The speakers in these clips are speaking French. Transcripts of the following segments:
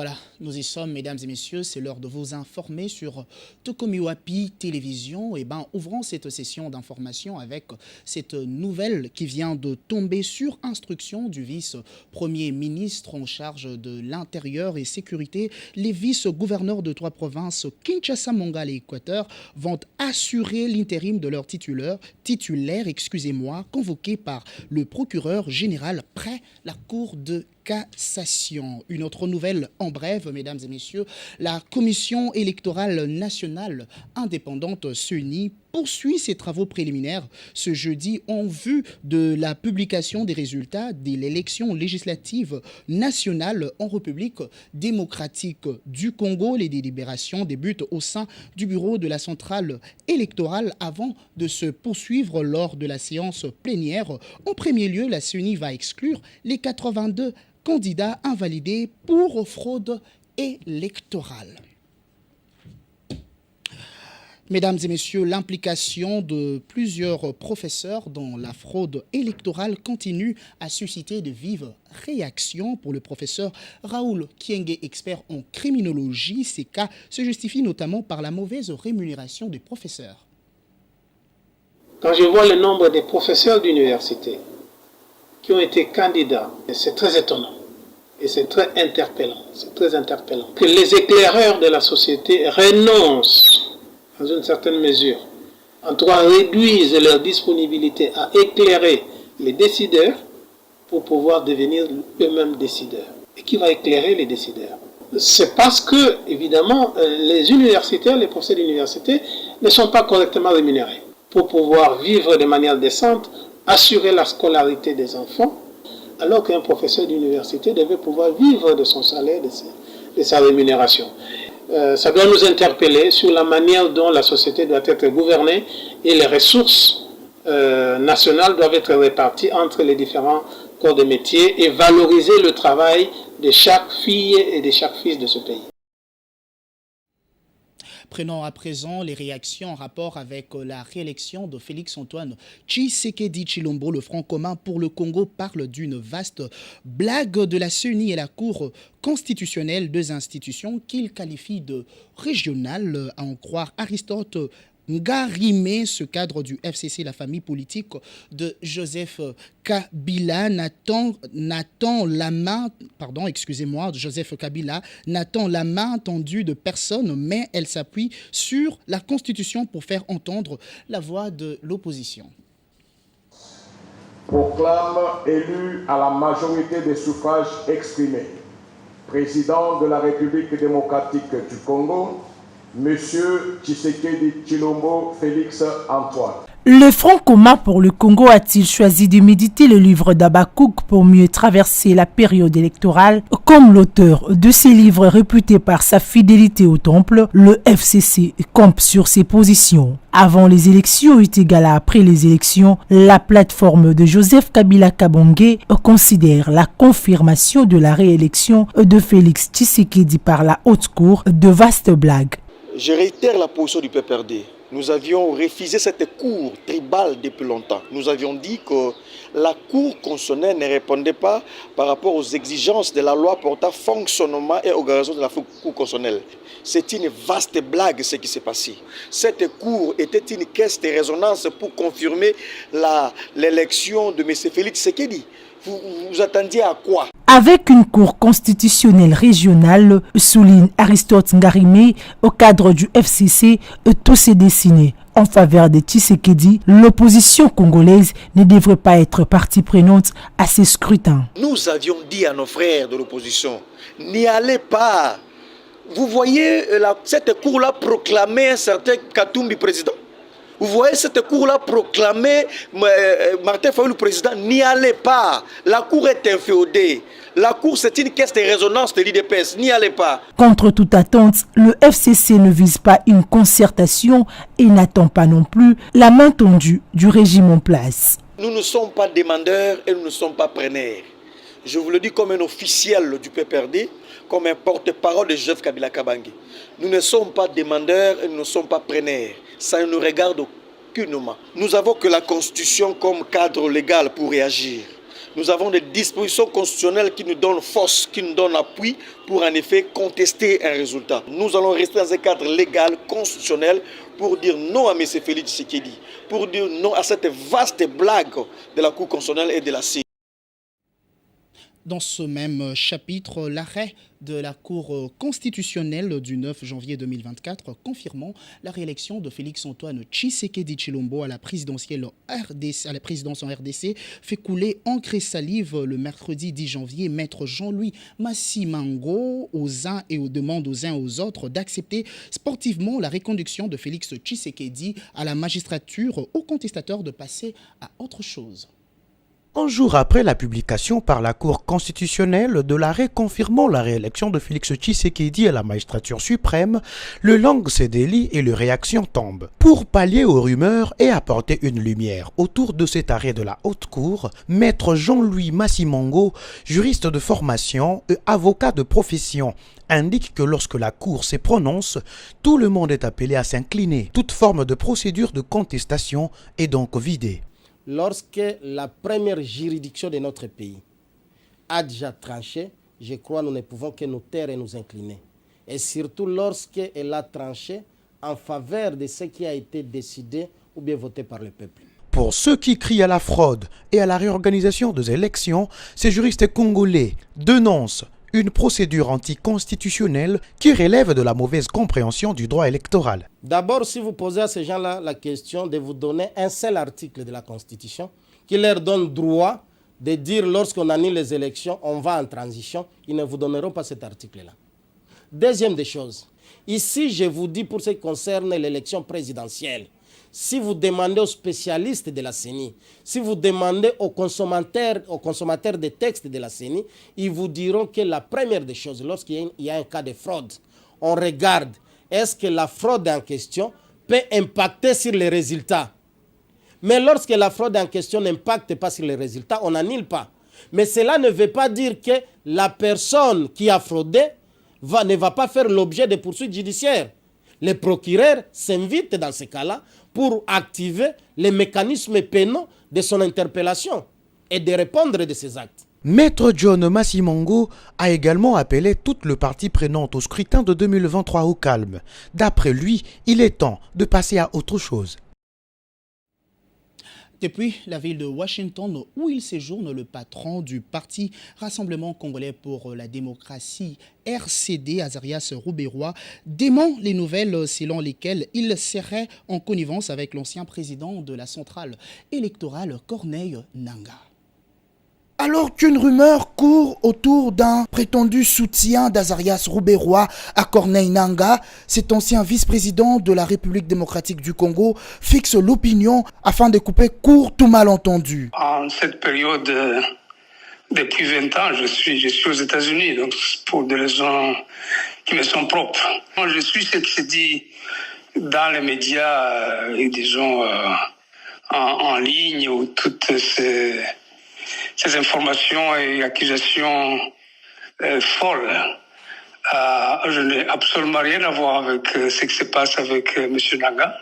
Voilà, nous y sommes, mesdames et messieurs. C'est l'heure de vous informer sur Tokomiwapi Télévision. Ouvrons cette session d'information avec cette nouvelle qui vient de tomber sur instruction du vice-premier ministre en charge de l'Intérieur et Sécurité. Les vice-gouverneurs de 3 provinces, Kinshasa, Mongala et Équateur, vont assurer l'intérim de leur titulaire, convoqué par le procureur général près la Cour de cassation. Une autre nouvelle en bref, mesdames et messieurs, la Commission électorale nationale indépendante CENI poursuit ses travaux préliminaires ce jeudi en vue de la publication des résultats de l'élection législative nationale en République démocratique du Congo. Les délibérations débutent au sein du bureau de la centrale électorale avant de se poursuivre lors de la séance plénière. En premier lieu, la CENI va exclure les 82 candidats invalidés pour fraude électorale. Mesdames et messieurs, l'implication de plusieurs professeurs dans la fraude électorale continue à susciter de vives réactions. Pour le professeur Raoul Kienge, expert en criminologie, ces cas se justifient notamment par la mauvaise rémunération des professeurs. Quand je vois le nombre de professeurs d'université qui ont été candidats, c'est très étonnant et c'est très interpellant. C'est très interpellant que les éclaireurs de la société renoncent dans une certaine mesure, en tout cas réduisent leur disponibilité à éclairer les décideurs pour pouvoir devenir eux-mêmes décideurs. Et qui va éclairer les décideurs? C'est parce que, évidemment, les universitaires, les professeurs d'université ne sont pas correctement rémunérés pour pouvoir vivre de manière décente, assurer la scolarité des enfants, alors qu'un professeur d'université devait pouvoir vivre de son salaire, de sa rémunération. Ça doit nous interpeller sur la manière dont la société doit être gouvernée et les ressources nationales doivent être réparties entre les différents corps de métier et valoriser le travail de chaque fille et de chaque fils de ce pays. Prenons à présent les réactions en rapport avec la réélection de Félix-Antoine Tshisekedi Tshilombo. Le Front commun pour le Congo parle d'une vaste blague de la CENI et la Cour constitutionnelle, deux institutions qu'il qualifie de régionales, à en croire Aristote Ngarimé. Ce cadre du FCC, la famille politique de Joseph Kabila, Joseph Kabila n'attend la main tendue de personne, mais elle s'appuie sur la Constitution pour faire entendre la voix de l'opposition. Proclame élu à la majorité des suffrages exprimés, président de la République démocratique du Congo, Monsieur Tshisekedi Tshilombo Félix Antoine. Le Front commun pour le Congo a-t-il choisi de méditer le livre d'Habakkuk pour mieux traverser la période électorale? Comme l'auteur de ces livres réputé par sa fidélité au temple, le FCC campe sur ses positions. Avant les élections est égale à après les élections, la plateforme de Joseph Kabila Kabongé considère la confirmation de la réélection de Félix Tshisekedi par la haute cour de vaste blague. Je réitère la position du PPRD. Nous avions refusé cette cour tribale depuis longtemps. Nous avions dit que la cour constitutionnelle ne répondait pas par rapport aux exigences de la loi portant fonctionnement et organisation de la cour constitutionnelle. C'est une vaste blague ce qui s'est passé. Cette cour était une caisse de résonance pour confirmer l'élection de M. Félix Tshisekedi. Vous attendiez à quoi? Avec une cour constitutionnelle régionale, souligne Aristote Ngarimé, au cadre du FCC, tout s'est dessiné. En faveur de Tshisekedi, l'opposition congolaise ne devrait pas être partie prenante à ces scrutins. Nous avions dit à nos frères de l'opposition, n'y allez pas. Vous voyez cette cour-là proclamer un certain Katumbi président. Vous voyez cette cour-là proclamer Martin Fayulu président, n'y allez pas. La cour est inféodée. La cour, c'est une caisse de résonance de l'IDPS, n'y allez pas. Contre toute attente, le FCC ne vise pas une concertation et n'attend pas non plus la main tendue du régime en place. Nous ne sommes pas demandeurs et nous ne sommes pas preneurs. Je vous le dis comme un officiel du PPRD, comme un porte-parole de Joseph Kabila Kabange. Nous ne sommes pas demandeurs et nous ne sommes pas preneurs. Ça ne nous regarde aucunement. Nous avons que la Constitution comme cadre légal pour réagir. Nous avons des dispositions constitutionnelles qui nous donnent force, qui nous donnent appui pour en effet contester un résultat. Nous allons rester dans un cadre légal, constitutionnel, pour dire non à M. Félix Tshisekedi, pour dire non à cette vaste blague de la Cour constitutionnelle et de la CENI. Dans ce même chapitre, l'arrêt de la Cour constitutionnelle du 9 janvier 2024 confirmant la réélection de Félix-Antoine Tshisekedi Tshilombo à la présidence en RDC fait couler encre et salive le mercredi 10 janvier. Maître Jean-Louis Massimango demande aux uns et aux autres d'accepter sportivement la reconduction de Félix Tshisekedi à la magistrature, aux contestateurs de passer à autre chose. Un jour après la publication par la Cour constitutionnelle de l'arrêt confirmant la réélection de Félix Tshisekedi à la magistrature suprême, le langue se délie et les réactions tombent. Pour pallier aux rumeurs et apporter une lumière autour de cet arrêt de la Haute Cour, Maître Jean-Louis Massimango, juriste de formation et avocat de profession, indique que lorsque la Cour se prononce, tout le monde est appelé à s'incliner. Toute forme de procédure de contestation est donc vidée. Lorsque la première juridiction de notre pays a déjà tranché, je crois que nous ne pouvons que nous taire et nous incliner. Et surtout lorsqu'elle a tranché en faveur de ce qui a été décidé ou bien voté par le peuple. Pour ceux qui crient à la fraude et à la réorganisation des élections, ces juristes congolais dénoncent une procédure anticonstitutionnelle qui relève de la mauvaise compréhension du droit électoral. D'abord, si vous posez à ces gens-là la question de vous donner un seul article de la Constitution qui leur donne droit de dire lorsqu'on annule les élections, on va en transition, ils ne vous donneront pas cet article-là. Deuxième des choses, ici je vous dis pour ce qui concerne l'élection présidentielle, si vous demandez aux spécialistes de la CENI, si vous demandez aux consommateurs des textes de la CENI, ils vous diront que la première des choses, lorsqu'il y a un cas de fraude, on regarde est-ce que la fraude en question peut impacter sur les résultats. Mais lorsque la fraude en question n'impacte pas sur les résultats, on n'annule pas. Mais cela ne veut pas dire que la personne qui a fraudé ne va pas faire l'objet de poursuites judiciaires. Les procureurs s'invitent dans ce cas-là pour activer les mécanismes pénaux de son interpellation et de répondre de ses actes. Maître John Massimango a également appelé toute le partie prenante au scrutin de 2023 au calme. D'après lui, il est temps de passer à autre chose. Depuis la ville de Washington, où il séjourne, le patron du parti Rassemblement Congolais pour la démocratie, RCD, Azarias Rouberois, dément les nouvelles selon lesquelles il serait en connivence avec l'ancien président de la centrale électorale, Corneille Nangaa. Alors qu'une rumeur court autour d'un prétendu soutien d'Azarias Rouberois à Corneille Nangaa, cet ancien vice-président de la République démocratique du Congo fixe l'opinion afin de couper court tout malentendu. En cette période, depuis 20 ans, je suis aux États-Unis, donc pour des raisons qui me sont propres. Moi, je suis ce qui se dit dans les médias, disons, en ligne, où toutes ces informations et accusations folles. Je n'ai absolument rien à voir avec ce qui se passe avec M. Nangaa.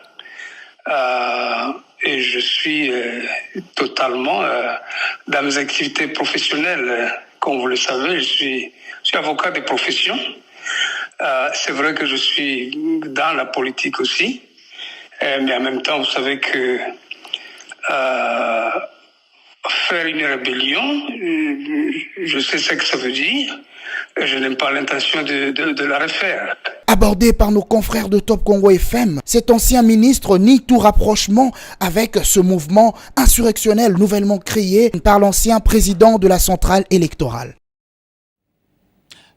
Et je suis totalement dans mes activités professionnelles. Comme vous le savez, je suis avocat de profession. C'est vrai que je suis dans la politique aussi. Mais en même temps, vous savez que faire une rébellion, je sais ce que ça veut dire. Je n'ai pas l'intention de la refaire. Abordé par nos confrères de Top Congo FM, cet ancien ministre nie tout rapprochement avec ce mouvement insurrectionnel nouvellement créé par l'ancien président de la centrale électorale.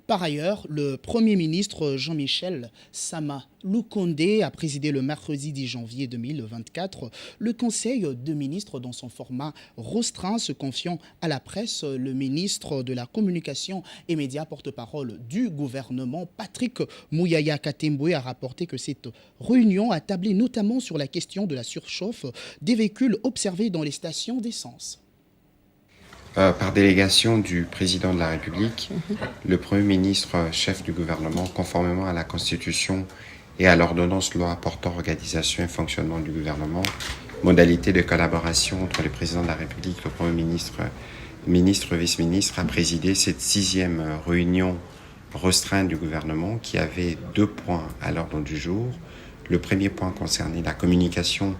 Par ailleurs, le Premier ministre Jean-Michel Sama Lukonde a présidé le mercredi 10 janvier 2024 le Conseil de ministres dans son format restreint, se confiant à la presse. Le ministre de la Communication et Médias, porte-parole du gouvernement, Patrick Mouyaya Katemboué, a rapporté que cette réunion a tablé notamment sur la question de la surchauffe des véhicules observés dans les stations d'essence. Par délégation du président de la République, le Premier ministre, chef du gouvernement, conformément à la Constitution et à l'ordonnance loi portant organisation et fonctionnement du gouvernement, modalités de collaboration entre le président de la République, le Premier ministre ministre, vice-ministre, a présidé cette 6e réunion restreinte du gouvernement qui avait 2 points à l'ordre du jour. Le premier point concernait la communication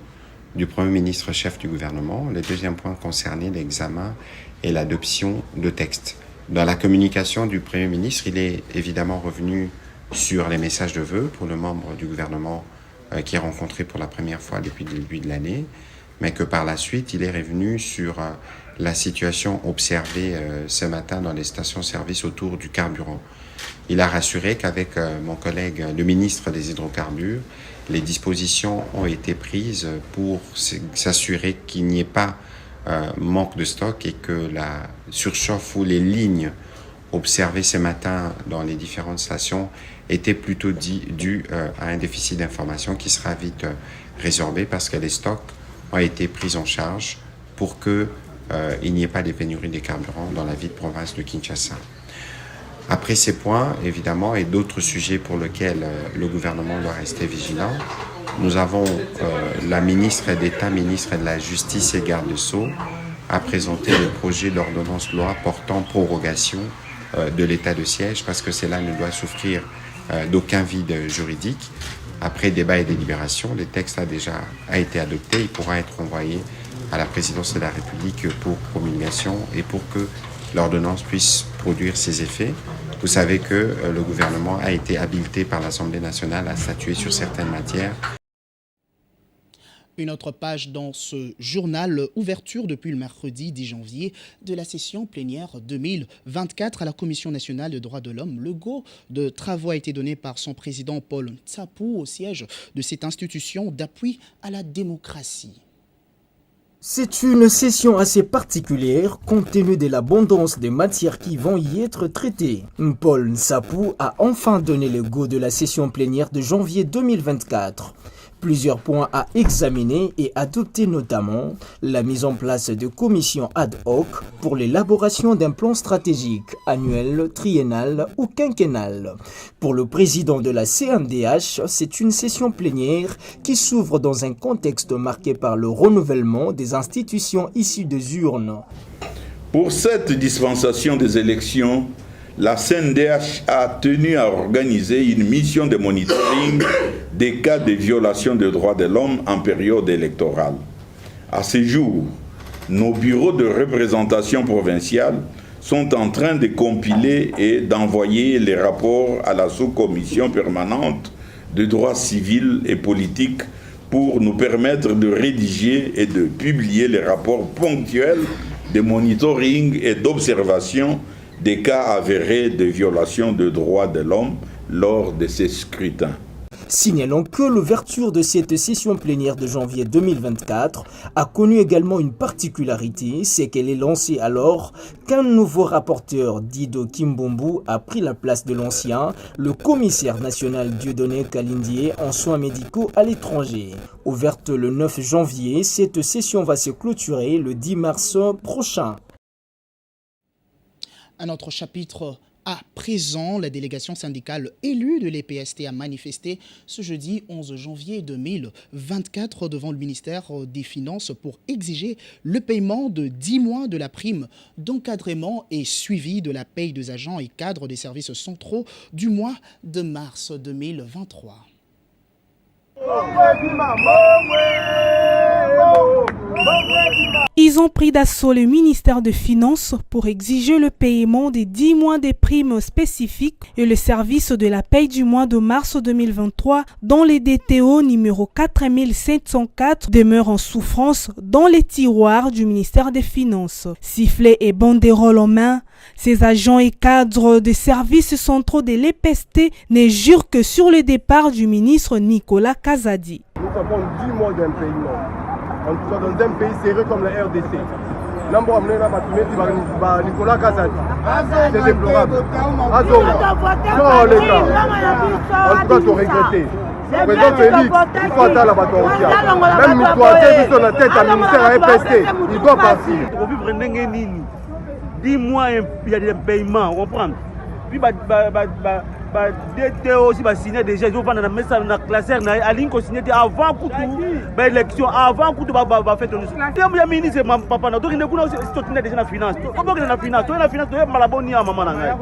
du Premier ministre chef du gouvernement. Le deuxième point concernait l'examen et l'adoption de textes. Dans la communication du Premier ministre, il est évidemment revenu sur les messages de vœux pour le membre du gouvernement qui est rencontré pour la première fois depuis le début de l'année, mais que par la suite, il est revenu sur la situation observée ce matin dans les stations-service autour du carburant. Il a rassuré qu'avec mon collègue, le ministre des Hydrocarbures, les dispositions ont été prises pour s'assurer qu'il n'y ait pas manque de stock et que la surchauffe ou les lignes observées ce matin dans les différentes stations étaient plutôt dues à un déficit d'information qui sera vite résorbé parce que les stocks ont été pris en charge pour qu'il n'y ait pas de pénurie de carburant dans la ville province de Kinshasa. Après ces points, évidemment, et d'autres sujets pour lesquels le gouvernement doit rester vigilant, nous avons la ministre d'État, ministre de la Justice et garde des Sceaux, a présenté le projet d'ordonnance loi portant prorogation de l'état de siège parce que cela ne doit souffrir d'aucun vide juridique. Après débat et délibération, le texte a été adopté. Il pourra être envoyé à la présidence de la République pour promulgation et pour que l'ordonnance puisse produire ses effets. Vous savez que le gouvernement a été habilité par l'Assemblée nationale à statuer sur certaines matières. Une autre page dans ce journal, ouverture depuis le mercredi 10 janvier de la session plénière 2024 à la Commission nationale des droits de l'homme. Le go de travaux a été donné par son président Paul Ntsapou au siège de cette institution d'appui à la démocratie. C'est une session assez particulière compte tenu de l'abondance des matières qui vont y être traitées. Paul Ntsapou a enfin donné le go de la session plénière de janvier 2024. Plusieurs points à examiner et adopter, notamment la mise en place de commissions ad hoc pour l'élaboration d'un plan stratégique annuel, triennal ou quinquennal. Pour le président de la CNDH, c'est une session plénière qui s'ouvre dans un contexte marqué par le renouvellement des institutions issues des urnes. Pour cette dispensation des élections, la CNDH a tenu à organiser une mission de monitoring des cas de violation des droits de l'homme en période électorale. À ce jour, nos bureaux de représentation provinciale sont en train de compiler et d'envoyer les rapports à la sous-commission permanente de droits civils et politiques pour nous permettre de rédiger et de publier les rapports ponctuels de monitoring et d'observation des cas avérés de violation des droits de l'homme lors de ces scrutins. Signalons que l'ouverture de cette session plénière de janvier 2024 a connu également une particularité, c'est qu'elle est lancée alors qu'un nouveau rapporteur, Dido Kimbombu, a pris la place de l'ancien, le commissaire national Dieudonné Kalindié en soins médicaux à l'étranger. Ouverte le 9 janvier, cette session va se clôturer le 10 mars prochain. Un autre chapitre à présent, la délégation syndicale élue de l'EPST a manifesté ce jeudi 11 janvier 2024 devant le ministère des Finances pour exiger le paiement de 10 mois de la prime d'encadrement et suivi de la paye des agents et cadres des services centraux du mois de mars 2023. Ils ont pris d'assaut le ministère des Finances pour exiger le paiement des 10 mois des primes spécifiques et le service de la paye du mois de mars 2023 dont les DTO numéro 4704 demeurent en souffrance dans les tiroirs du ministère des Finances. Sifflets et banderoles en main, ces agents et cadres des services centraux de l'EPST ne jurent que sur le départ du ministre Nicolas Kazadi. Nous avons 10 mois d'impayement. On soit dans un pays sérieux comme la RDC. Nicolas Kazadi. C'est déplorable. Non, l'État. En tout cas, tu regretter. Président Félix, il faut attendre la bataille. Même Mitoité, qui sont la tête à ministère à EPST, il doit partir. 10 mois, il y a des paiements, on comprend. Puis, DT aussi va signer déjà ils vont vendre dans message dans classeur na aline ko signer avant coup ba élection avant coup ba faire ton terme ya ministre papa na donc ne kuna soutenir déjà na finance on va na finance to malaboni ya maman na ngai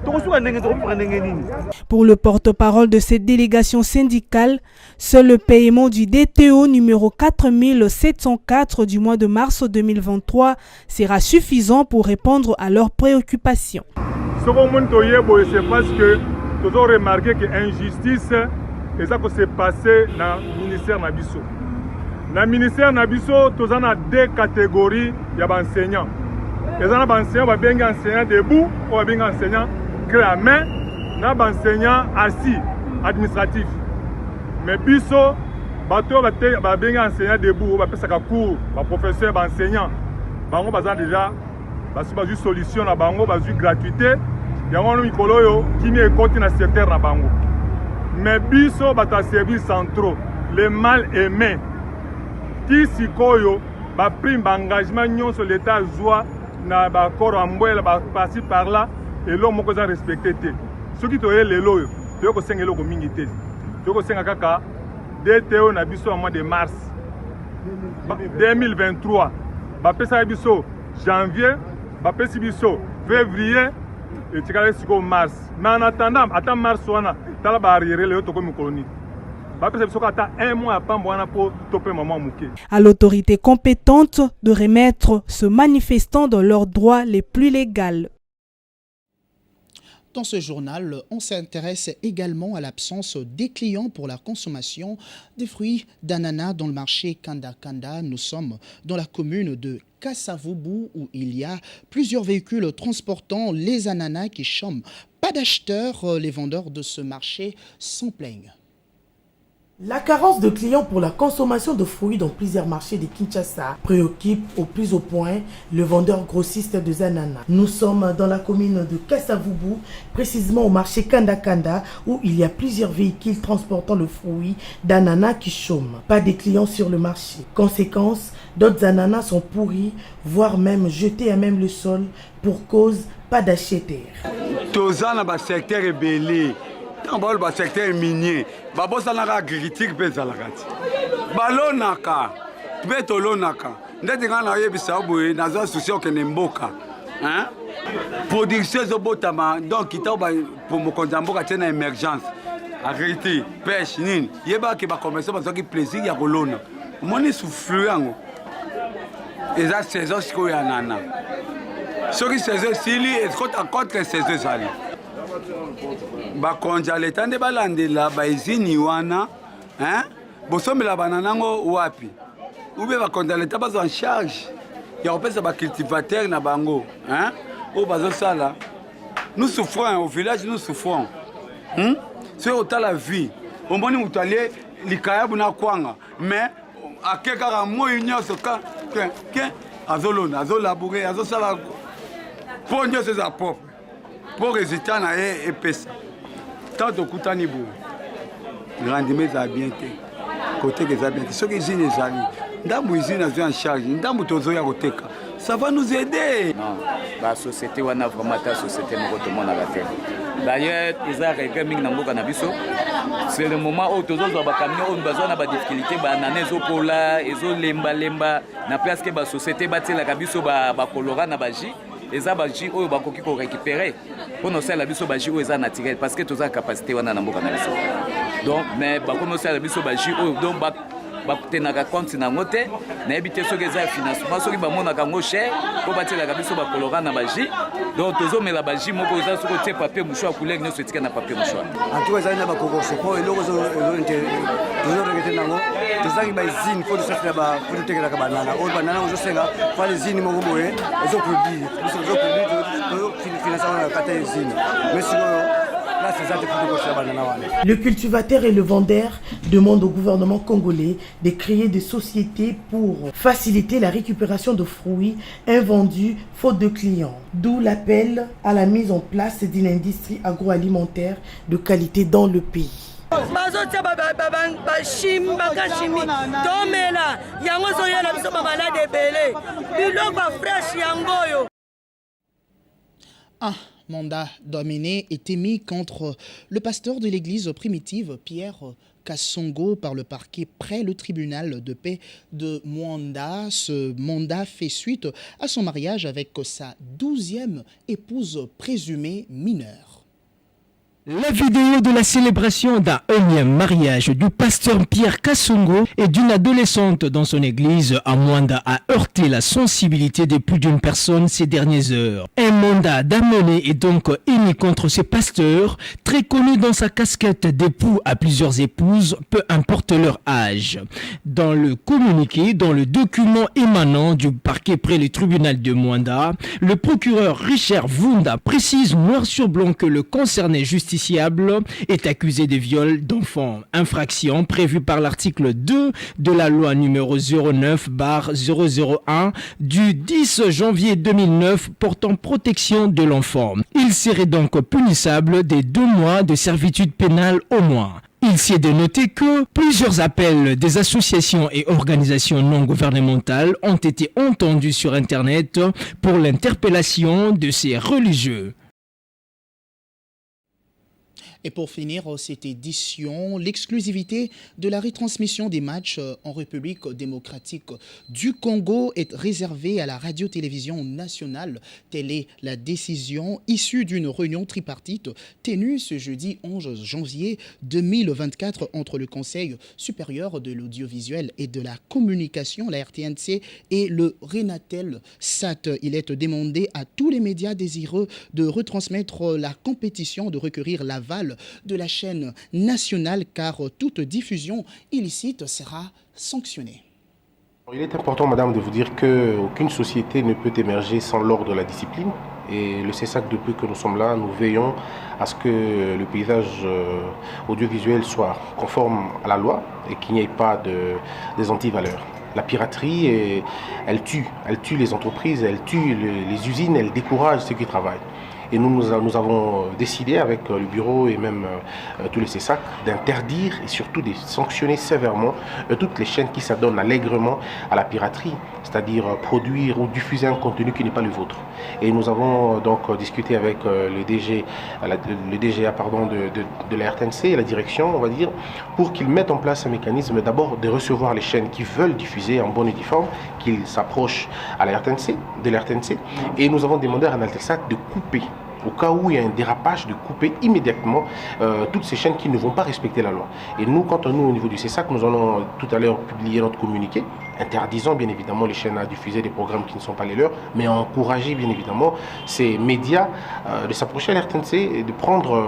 to ko ndenge to ko ndenge nini. Pour le porte-parole de cette délégation syndicale, seul le paiement du DTO numéro 4704 du mois de mars 2023 sera suffisant pour répondre à leurs préoccupations. Ce c'est parce que nous avons remarqué que l'injustice est ça qui s'est passé dans le ministère Nabiso. Dans le ministère Nabiso, nous avons deux catégories d'enseignants. Les enseignants sont bien enseignants debout ou bien enseignants clé à main, nous avons enseignants assis, administratifs. Mais Biso, bateau va bien enseignants debout, va faire cours, va professeur, va enseignant. Bango baza déjà parce que une solution na bango bazu gratuité yango mikolo yo kimi ekoti na secteur na bango mais biso bata service centraux les mal aimés ti sikoyo ba prime ba engagement nyonso l'état joie na ba corps ambwela ba passer par là et l'homme moko za respecté te soki to lelo yo to ko senga eloko mingi te to ko senga kaka DTO na biso au mois de mars 2023 ba pesa biso janvier bapesi biso février et tikala siko mars mais en attendant attends mars wana tala ba arrière le toko mikoloni bapesa biso ata un mois pambo wana pour topé maman muke. À l'autorité compétente de remettre ce manifestant dans leurs droits les plus légaux. Dans ce journal, on s'intéresse également à l'absence des clients pour la consommation des fruits d'ananas dans le marché Kanda Kanda. Nous sommes dans la commune de Kassavubu où il y a plusieurs véhicules transportant les ananas qui chôment. Pas d'acheteurs, les vendeurs de ce marché s'en plaignent. La carence de clients pour la consommation de fruits dans plusieurs marchés de Kinshasa préoccupe au plus haut point le vendeur grossiste de ananas. Nous sommes dans la commune de Kassavubu, précisément au marché Kanda Kanda, où il y a plusieurs véhicules transportant le fruit d'ananas qui chôment. Pas de clients sur le marché. Conséquence, d'autres ananas sont pourris, voire même jetés à même le sol pour cause pas d'acheteurs. Dans le secteur minier, babosa na agriculture pesa la kati. Balonaka, betolonaka. Ndeti ngana yebisa boye nazo association ke nemboka. Hein? Production zo botama donc kitaba pour mo konzamboka tena émergence. Agriculture, pêche nini. Yeba ke ba commerce ba zoki plaisir ya kolona. Moni souffle yango. Eza saison siko ya nana. Soki saison sili est contre saison sali. Bakonja leta nde balandela baizini wana bosomela bananango wapi ube bakonja leta bazo en charge ya kopesa bacultivateur na bango oyo bazosala. Nous souffrons au village, nous souffrons c'est autant la vie omoni moto alie likayabu na kwanga mais akekaka moi nyonso ke azolona azolaboure azosala po nyonso eza propre pour résultat na ye epesa tant okutani bo rendement eza bien te côté eza bien te soki usine ezali ndambo usine azwi en charge ndambo tozoya koteka ça va nous aider. Non, la société wana vraiment ta société moko tomonaka te d'ailleurs eza regret mingi na mboka na biso c'est le moment où tozozwa bacamion oyo bazwa na badifficulté banana ezopola ezolembalemba na place ke basociété batielaka biso bakolora na baji eza baji oyo bakoki ko récupérer pour nous faire la biso baji oyo eza naturel parce que toza capacité wana na mboka na biso donc mais bakono faire la biso baji oyo donc bakutenaka compte nango te nayebi te soki eza financement soki bamonaka yango cher po batielaka biso bakolora na baji donc tozomela baji moko eza soki otie papier mouchoir couleur nyonso etika na papier mouchoir en tout cas ezali na bakokorso po eloko tozorekete nango tozangi baizine po totekelaka banana oyo banana ozosenga fa izine moko boye ezoproduire biso tozofinansa wana kata izine mais sikoyo. Le cultivateur et le vendeur demandent au gouvernement congolais de créer des sociétés pour faciliter la récupération de fruits invendus faute de clients. D'où l'appel à la mise en place d'une industrie agroalimentaire de qualité dans le pays. mandat d'amener est émis contre le pasteur de l'église primitive, Pierre Kassongo, par le parquet près le tribunal de paix de Mwanda. Ce mandat fait suite à son mariage avec sa 12e épouse présumée mineure. La vidéo de la célébration d'un énième mariage du pasteur Pierre Kassongo et d'une adolescente dans son église à Mwanda a heurté la sensibilité de plus d'une personne ces dernières heures. Un mandat d'amener est donc émis contre ce pasteur, très connu dans sa casquette d'époux à plusieurs épouses, peu importe leur âge. Dans le communiqué, dans le document émanant du parquet près le tribunal de Mwanda, le procureur Richard Vunda précise noir sur blanc que le concerné justiciable est accusé de viol d'enfants, infraction prévue par l'article 2 de la loi numéro 09/001 du 10 janvier 2009 portant protection de l'enfant. Il serait donc punissable des 2 mois de servitude pénale au moins. Il s'y est de noter que plusieurs appels des associations et organisations non gouvernementales ont été entendus sur Internet pour l'interpellation de ces religieux. Et pour finir cette édition, l'exclusivité de la retransmission des matchs en République démocratique du Congo est réservée à la radio-télévision nationale. Telle est la décision issue d'une réunion tripartite tenue ce jeudi 11 janvier 2024 entre le Conseil supérieur de l'audiovisuel et de la communication, la RTNC, et le Renatel SAT. Il est demandé à tous les médias désireux de retransmettre la compétition de requérir l'aval de la chaîne nationale, car toute diffusion illicite sera sanctionnée. Il est important, madame, de vous dire qu'aucune société ne peut émerger sans l'ordre de la discipline. Et le CESAC, depuis que nous sommes là, nous veillons à ce que le paysage audiovisuel soit conforme à la loi et qu'il n'y ait pas des antivaleurs. La piraterie, elle tue les entreprises, elle tue les usines, elle décourage ceux qui travaillent. Et nous avons décidé avec le bureau et même tous les CESAC d'interdire et surtout de sanctionner sévèrement toutes les chaînes qui s'adonnent allègrement à la piraterie, c'est-à-dire produire ou diffuser un contenu qui n'est pas le vôtre. Et nous avons donc discuté avec le DGA de la RTNC et la direction, on va dire, pour qu'ils mettent en place un mécanisme d'abord de recevoir les chaînes qui veulent diffuser en bonne et due forme, qu'ils s'approchent à la RTNC, de la RTNC, et nous avons demandé à Renaltelsat de couper, au cas où il y a un dérapage, de couper immédiatement toutes ces chaînes qui ne vont pas respecter la loi. Et nous, quant à nous, au niveau du CESAC, nous allons tout à l'heure publier notre communiqué, interdisant bien évidemment les chaînes à diffuser des programmes qui ne sont pas les leurs, mais à encourager bien évidemment ces médias de s'approcher à la RTNC et de prendre,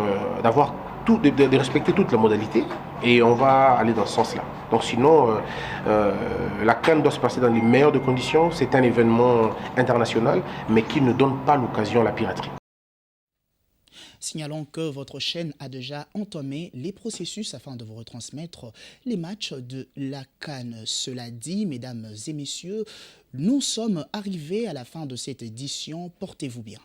de respecter toutes les modalités, et on va aller dans ce sens-là. Donc sinon, la CAN doit se passer dans les meilleures de conditions. C'est un événement international, mais qui ne donne pas l'occasion à la piraterie. Signalons que votre chaîne a déjà entamé les processus afin de vous retransmettre les matchs de la CAN. Cela dit, mesdames et messieurs, nous sommes arrivés à la fin de cette édition. Portez-vous bien.